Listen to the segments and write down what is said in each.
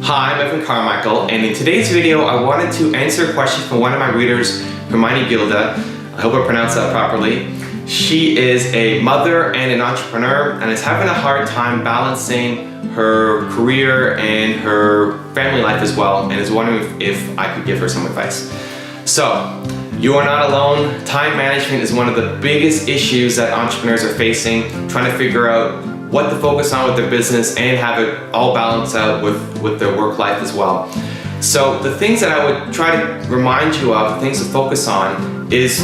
Hi, I'm Evan Carmichael, and in today's video I wanted to answer a question from one of my readers, Hermione Gilda. I hope I pronounced that properly. She is a mother and an entrepreneur and is having a hard time balancing her career and her family life as well, and is wondering if I could give her some advice. So, you are not alone. Time management is one of the biggest issues that entrepreneurs are facing, trying to figure out what to focus on with their business and have it all balance out with their work life as well. So the things that I would try to remind you of, the things to focus on, is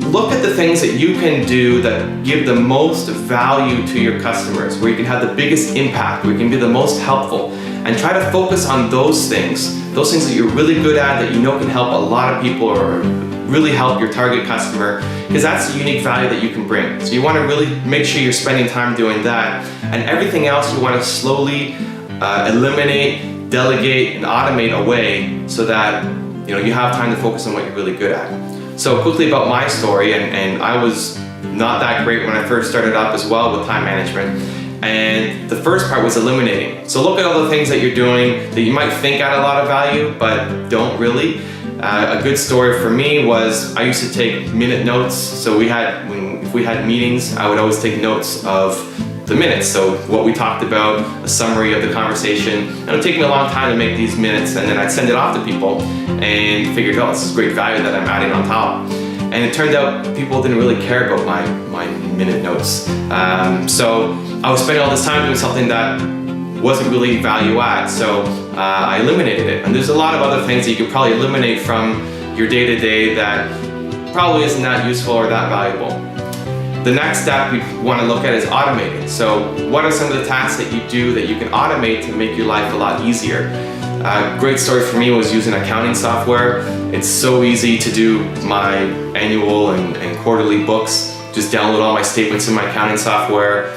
look at the things that you can do that give the most value to your customers, where you can have the biggest impact, where you can be the most helpful, and try to focus on those things that you're really good at, that you know can help a lot of people or really help your target customer, because that's the unique value that you can bring. So you want to really make sure you're spending time doing that, and everything else you want to slowly eliminate, delegate, and automate away so that you have time to focus on what you're really good at. So quickly about my story, and I was not that great when I first started up as well with time management. And the first part was eliminating. So look at all the things that you're doing that you might think add a lot of value, but don't really. A good story for me was I used to take minute notes. So if we had meetings, I would always take notes of the minutes. So what we talked about, a summary of the conversation. And it would take me a long time to make these minutes, and then I'd send it off to people and figured, oh, this is great value that I'm adding on top. And it turned out people didn't really care about my minute notes. So I was spending all this time doing something that wasn't really value add, so I eliminated it. And there's a lot of other things that you could probably eliminate from your day-to-day that probably isn't that useful or that valuable. The next step we want to look at is automating. So what are some of the tasks that you do that you can automate to make your life a lot easier? A great story for me was using accounting software. It's so easy to do my annual and quarterly books. Just download all my statements in my accounting software.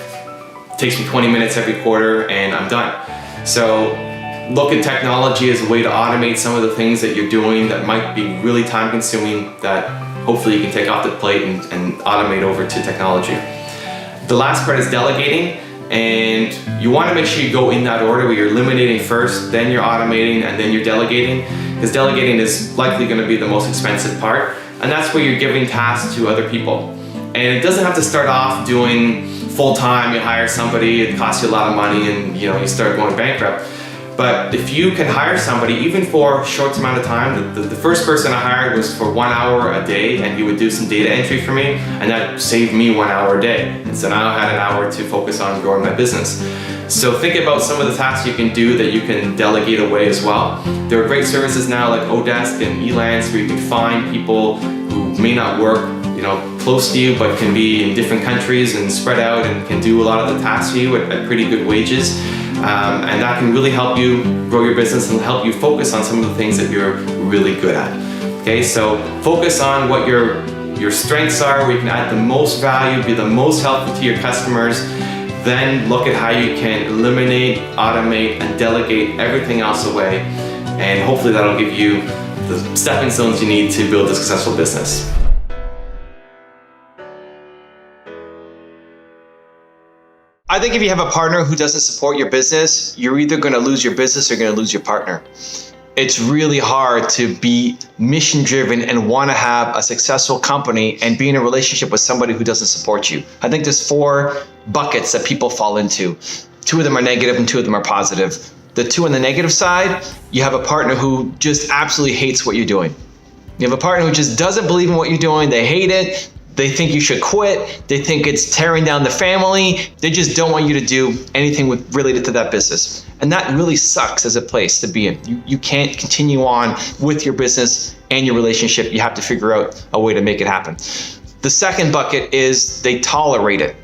It takes me 20 minutes every quarter and I'm done. So look at technology as a way to automate some of the things that you're doing that might be really time consuming, that hopefully you can take off the plate and automate over to technology. The last part is delegating, and you want to make sure you go in that order, where you're eliminating first, then you're automating, and then you're delegating, because delegating is likely going to be the most expensive part, and that's where you're giving tasks to other people. And it doesn't have to start off doing full-time. You hire somebody, it costs you a lot of money, and you start going bankrupt. But if you can hire somebody, even for a short amount of time, the first person I hired was for 1 hour a day, and he would do some data entry for me, and that saved me 1 hour a day. And so now I had an hour to focus on growing my business. So think about some of the tasks you can do that you can delegate away as well. There are great services now like Odesk and Elance, where you can find people who may not work close to you, but can be in different countries and spread out and can do a lot of the tasks for you at pretty good wages. And that can really help you grow your business and help you focus on some of the things that you're really good at. Okay, so focus on what your strengths are, where you can add the most value, be the most helpful to your customers. Then look at how you can eliminate, automate, and delegate everything else away. And hopefully that'll give you the stepping stones you need to build a successful business. I think if you have a partner who doesn't support your business, you're either going to lose your business or going to lose your partner. It's really hard to be mission driven and want to have a successful company and be in a relationship with somebody who doesn't support you. I think there's 4 buckets that people fall into. 2 of them are negative and 2 of them are positive. The 2 on the negative side, you have a partner who just absolutely hates what you're doing. You have a partner who just doesn't believe in what you're doing. They hate it. They think you should quit. They think it's tearing down the family. They just don't want you to do anything related to that business. And that really sucks as a place to be in. You can't continue on with your business and your relationship. You have to figure out a way to make it happen. The second bucket is they tolerate it.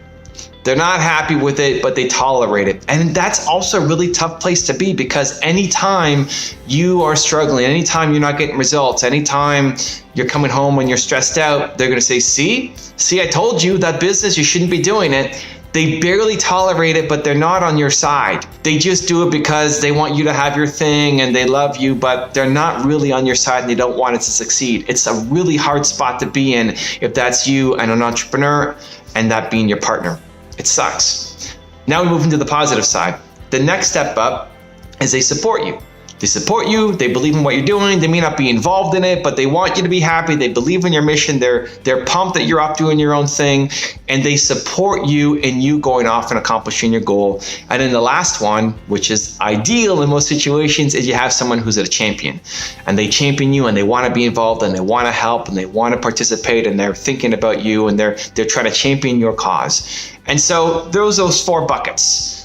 They're not happy with it, but they tolerate it. And that's also a really tough place to be, because anytime you are struggling, anytime you're not getting results, anytime you're coming home when you're stressed out, they're gonna say, see, I told you that business, you shouldn't be doing it. They barely tolerate it, but they're not on your side. They just do it because they want you to have your thing and they love you, but they're not really on your side and they don't want it to succeed. It's a really hard spot to be in if that's you and an entrepreneur and that being your partner. It sucks. Now we move into the positive side. The next step up is they support you. They support you, they believe in what you're doing, they may not be involved in it, but they want you to be happy, they believe in your mission, they're pumped that you're off doing your own thing, and they support you in you going off and accomplishing your goal. And then the last one, which is ideal in most situations, is you have someone who's a champion. And they champion you and they want to be involved and they want to help and they want to participate and they're thinking about you and they're trying to champion your cause. And so those 4 buckets.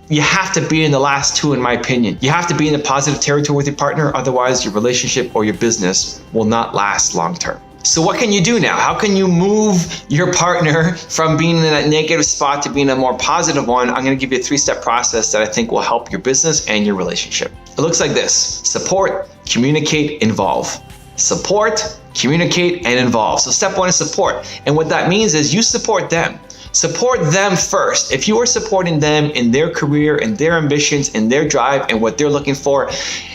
You have to be in the last 2, in my opinion. You have to be in the positive territory with your partner, otherwise your relationship or your business will not last long term. So what can you do now? How can you move your partner from being in that negative spot to being a more positive one? I'm going to give you a 3-step process that I think will help your business and your relationship. It looks like this: support, communicate, involve. Support, communicate, and involve. So step 1 is support. And what that means is you support them. Support them first. If you are supporting them in their career, in their ambitions, in their drive, and what they're looking for,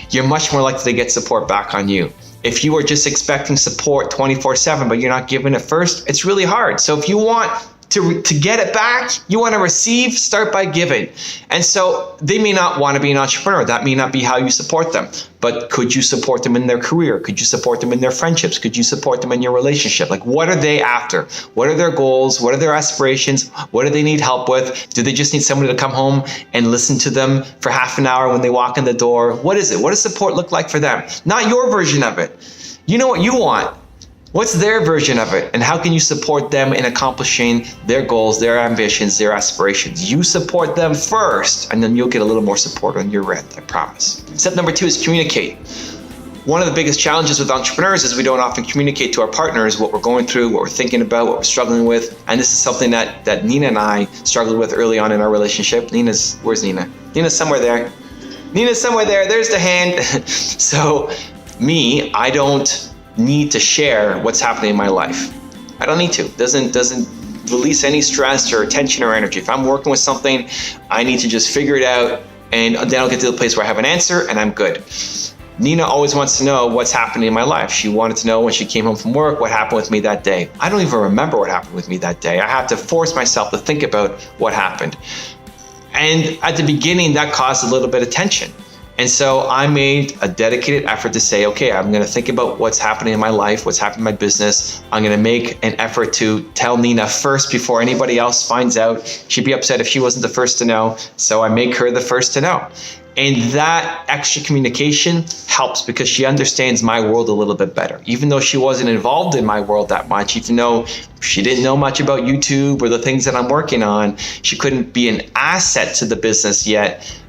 you're much more likely to get support back on you. If you are just expecting support 24/7, but you're not giving it first, it's really hard. So if you want to get it back, you want to receive, start by giving. And so they may not want to be an entrepreneur. That may not be how you support them. But could you support them in their career? Could you support them in their friendships? Could you support them in your relationship? Like, what are they after? What are their goals? What are their aspirations? What do they need help with? Do they just need somebody to come home and listen to them for half an hour when they walk in the door? What is it? What does support look like for them? Not your version of it. You know what you want. What's their version of it? And how can you support them in accomplishing their goals, their ambitions, their aspirations? You support them first, and then you'll get a little more support on your end, I promise. Step number 2 is communicate. One of the biggest challenges with entrepreneurs is we don't often communicate to our partners what we're going through, what we're thinking about, what we're struggling with. And this is something that Nina and I struggled with early on in our relationship. Where's Nina? Nina's somewhere there. Nina's somewhere there. There's the hand. So I don't need to share what's happening in my life. I don't need to. Doesn't release any stress or tension or energy. If I'm working with something, I need to just figure it out, and then I'll get to the place where I have an answer and I'm good. Nina always wants to know what's happening in my life. She wanted to know when she came home from work, what happened with me that day. I don't even remember what happened with me that day. I have to force myself to think about what happened. And at the beginning, that caused a little bit of tension. And so I made a dedicated effort to say, okay, I'm going to think about what's happening in my life, what's happening in my business. I'm going to make an effort to tell Nina first before anybody else finds out. She'd be upset if she wasn't the first to know. So I make her the first to know. And that extra communication helps because she understands my world a little bit better. Even though she wasn't involved in my world that much, even though she didn't know much about YouTube or the things that I'm working on, she couldn't be an asset to the business yet.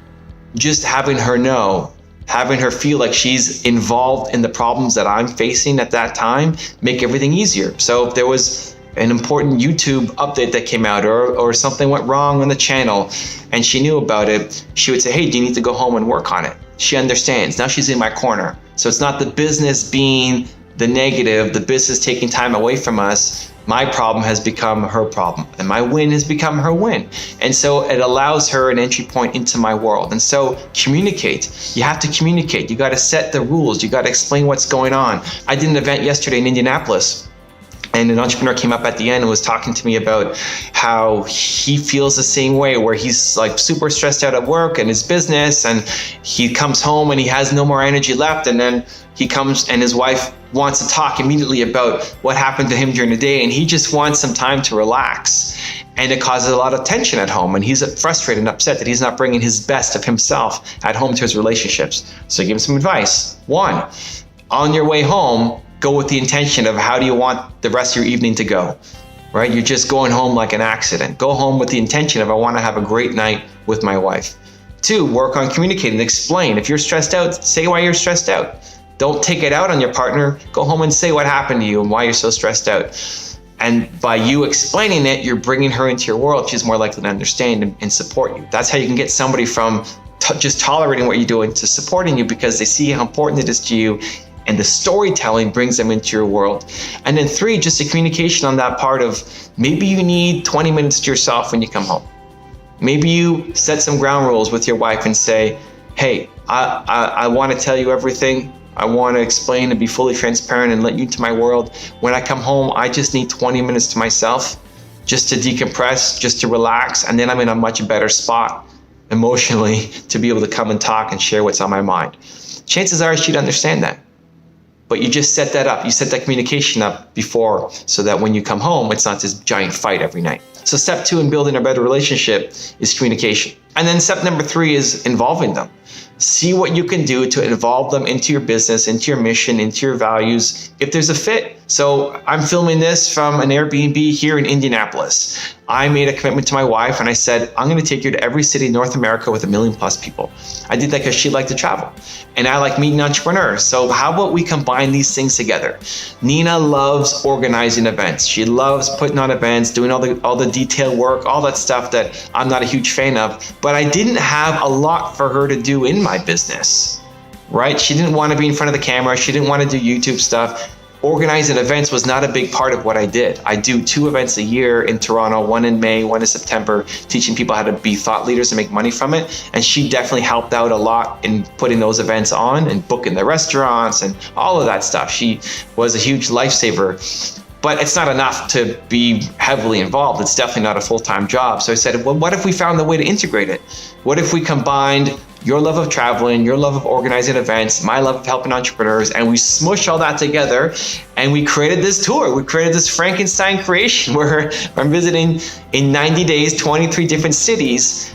Just having her know, having her feel like she's involved in the problems that I'm facing at that time, make everything easier. So if there was an important YouTube update that came out or something went wrong on the channel and she knew about it, she would say, hey, do you need to go home and work on it? She understands. Now she's in my corner. So it's not the business being the negative, the business taking time away from us. My problem has become her problem and my win has become her win. And so it allows her an entry point into my world. And so communicate. You have to communicate. You got to set the rules. You got to explain what's going on. I did an event yesterday in Indianapolis. And an entrepreneur came up at the end and was talking to me about how he feels the same way, where he's like super stressed out at work and his business, and he comes home and he has no more energy left. And then he comes and his wife wants to talk immediately about what happened to him during the day, and he just wants some time to relax. And it causes a lot of tension at home, and he's frustrated and upset that he's not bringing his best of himself at home to his relationships. So give him some advice. 1, on your way home, go with the intention of how do you want the rest of your evening to go, right? You're just going home like an accident. Go home with the intention of I want to have a great night with my wife. 2, work on communicating, explain. If you're stressed out, say why you're stressed out. Don't take it out on your partner. Go home and say what happened to you and why you're so stressed out. And by you explaining it, you're bringing her into your world. She's more likely to understand and support you. That's how you can get somebody from just tolerating what you're doing to supporting you, because they see how important it is to you. And the storytelling brings them into your world. And then 3, just a communication on that part of maybe you need 20 minutes to yourself when you come home. Maybe you set some ground rules with your wife and say, hey, I want to tell you everything. I want to explain and be fully transparent and let you into my world. When I come home, I just need 20 minutes to myself just to decompress, just to relax. And then I'm in a much better spot emotionally to be able to come and talk and share what's on my mind. chances are she'd understand that. But you just set that up. You set that communication up before so that when you come home, it's not this giant fight every night. So step 2 in building a better relationship is communication. And then step number 3 is involving them. See what you can do to involve them into your business, into your mission, into your values, if there's a fit. So I'm filming this from an Airbnb here in Indianapolis. I made a commitment to my wife and I said, I'm gonna take you to every city in North America with 1 million+ people. I did that because she liked to travel and I like meeting entrepreneurs. So how about we combine these things together? Nina loves organizing events. She loves putting on events, doing all the detail work, all that stuff that I'm not a huge fan of, but I didn't have a lot for her to do in my business, right? She didn't want to be in front of the camera. She didn't want to do YouTube stuff. Organizing events was not a big part of what I did. I do 2 events a year in Toronto, one in May, one in September, teaching people how to be thought leaders and make money from it. And she definitely helped out a lot in putting those events on and booking the restaurants and all of that stuff. She was a huge lifesaver. But it's not enough to be heavily involved. It's definitely not a full-time job. So I said, well, what if we found a way to integrate it? What if we combined your love of traveling, your love of organizing events, my love of helping entrepreneurs, and we smush all that together and we created this tour. We created this Frankenstein creation where I'm visiting in 90 days, 23 different cities.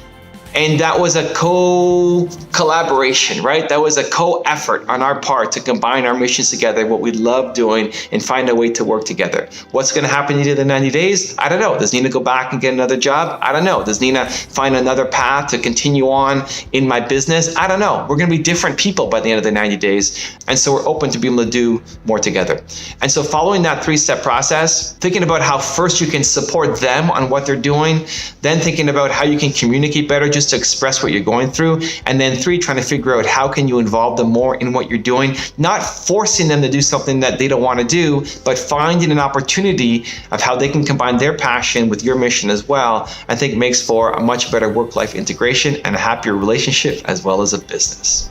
And that was a co-collaboration, right? That was a co-effort on our part to combine our missions together, what we love doing, and find a way to work together. What's gonna happen in the 90 days? I don't know. Does Nina go back and get another job? I don't know. Does Nina find another path to continue on in my business? I don't know. We're gonna be different people by the end of the 90 days. And so we're open to being able to do more together. And so following that 3-step process, thinking about how first you can support them on what they're doing, then thinking about how you can communicate better, just to express what you're going through, and then 3, trying to figure out how can you involve them more in what you're doing, not forcing them to do something that they don't want to do, but finding an opportunity of how they can combine their passion with your mission as well. I think makes for a much better work-life integration and a happier relationship as well as a business.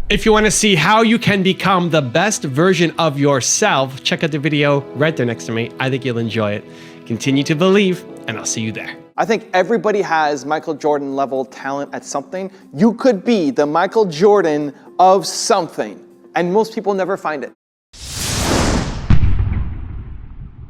If you want to see how you can become the best version of yourself, check out the video right there next to me. I think you'll enjoy it. Continue to believe, and I'll see you there. I think everybody has Michael Jordan level talent at something. You could be the Michael Jordan of something, and most people never find it.